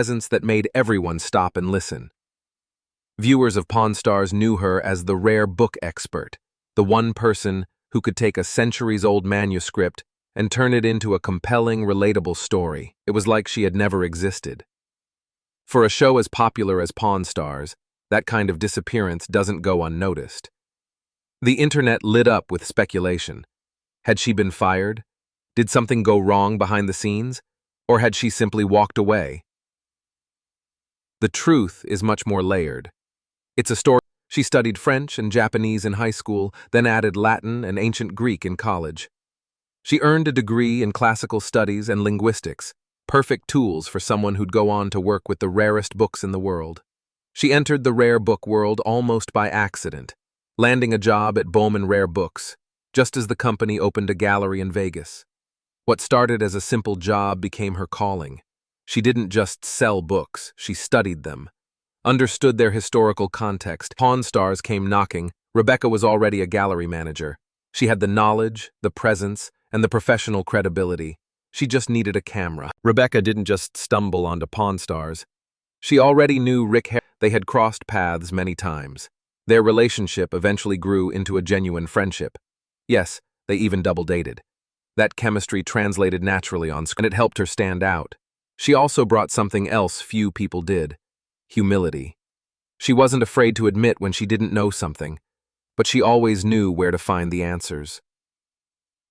presence that made everyone stop and listen. Viewers of Pawn Stars knew her as the rare book expert, the one person who could take a centuries-old manuscript and turn it into a compelling, relatable story. It was like she had never existed. For a show as popular as Pawn Stars, that kind of disappearance doesn't go unnoticed. The internet lit up with speculation. Had she been fired? Did something go wrong behind the scenes? Or had she simply walked away? The truth is much more layered. It's a story. She studied French and Japanese in high school, then added Latin and ancient Greek in college. She earned a degree in classical studies and linguistics, perfect tools for someone who'd go on to work with the rarest books in the world. She entered the rare book world almost by accident, landing a job at Bowman Rare Books, just as the company opened a gallery in Vegas. What started as a simple job became her calling. She didn't just sell books, she studied them, understood their historical context. Pawn Stars came knocking. Rebecca was already a gallery manager. She had the knowledge, the presence, and the professional credibility. She just needed a camera. Rebecca didn't just stumble onto Pawn Stars. She already knew Rick Harrison. They had crossed paths many times. Their relationship eventually grew into a genuine friendship. Yes, they even double-dated. That chemistry translated naturally on screen, and it helped her stand out. She also brought something else few people did: humility. She wasn't afraid to admit when she didn't know something, but she always knew where to find the answers.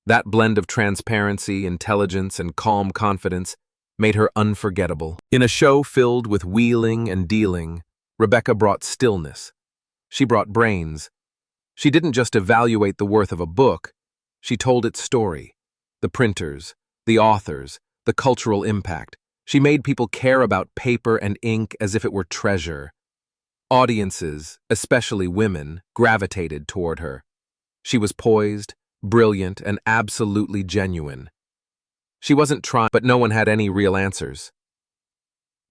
That blend of transparency, intelligence, and calm confidence made her unforgettable. In a show filled with wheeling and dealing, Rebecca brought stillness. She brought brains. She didn't just evaluate the worth of a book, she told its story. The printers, the authors, the cultural impact. She made people care about paper and ink as if it were treasure. Audiences, especially women, gravitated toward her. She was poised, brilliant, and absolutely genuine. She wasn't trying, but no one had any real answers.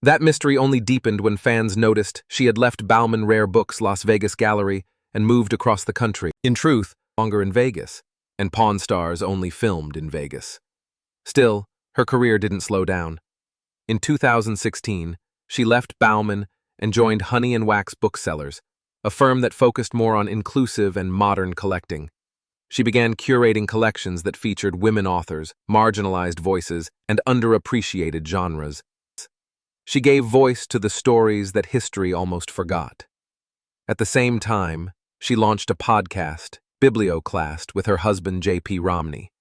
That mystery only deepened when fans noticed she had left Bowman Rare Books' Las Vegas gallery and moved across the country. In truth, no longer in Vegas, and Pawn Stars only filmed in Vegas. Still, her career didn't slow down. In 2016, she left Bowman and joined Honey and Wax Booksellers, a firm that focused more on inclusive and modern collecting. She began curating collections that featured women authors, marginalized voices, and underappreciated genres. She gave voice to the stories that history almost forgot. At the same time, she launched a podcast, Biblioclast, with her husband J.P. Romney.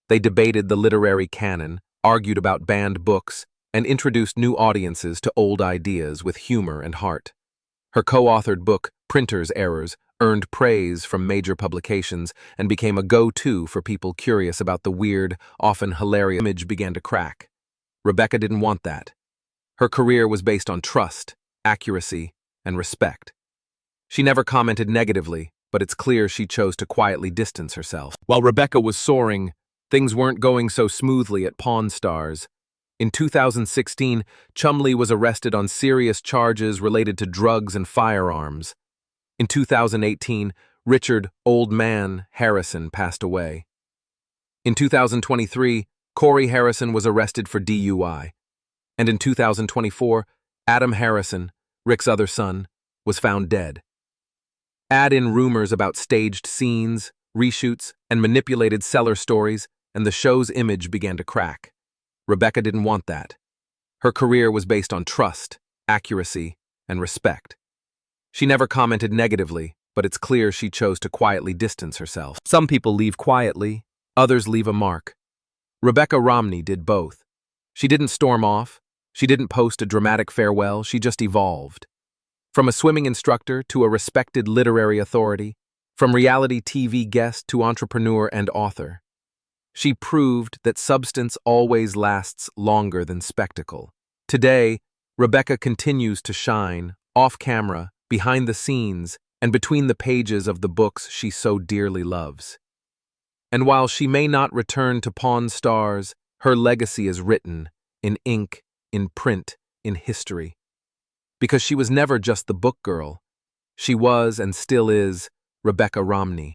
They debated the literary canon, argued about banned books, and introduced new audiences to old ideas with humor and heart. Her co-authored book, Printer's Errors, earned praise from major publications and became a go-to for people curious about the weird, often hilarious image began to crack. Rebecca didn't want that. Her career was based on trust, accuracy, and respect. She never commented negatively, but it's clear she chose to quietly distance herself. While Rebecca was soaring, things weren't going so smoothly at Pawn Stars. In 2016, Chumley was arrested on serious charges related to drugs and firearms. In 2018, Richard "Old Man" Harrison passed away. In 2023, Corey Harrison was arrested for DUI. And in 2024, Adam Harrison, Rick's other son, was found dead. Add in rumors about staged scenes, reshoots, and manipulated seller stories, and the show's image began to crack. Rebecca didn't want that. Her career was based on trust, accuracy, and respect. She never commented negatively, but it's clear she chose to quietly distance herself. Some people leave quietly, others leave a mark. Rebecca Romney did both. She didn't storm off, she didn't post a dramatic farewell, she just evolved. From a swimming instructor to a respected literary authority, from reality TV guest to entrepreneur and author. She proved that substance always lasts longer than spectacle. Today, Rebecca continues to shine, off camera, behind the scenes, and between the pages of the books she so dearly loves. And while she may not return to Pawn Stars, her legacy is written, in ink, in print, in history. Because she was never just the book girl. She was and still is Rebecca Romney.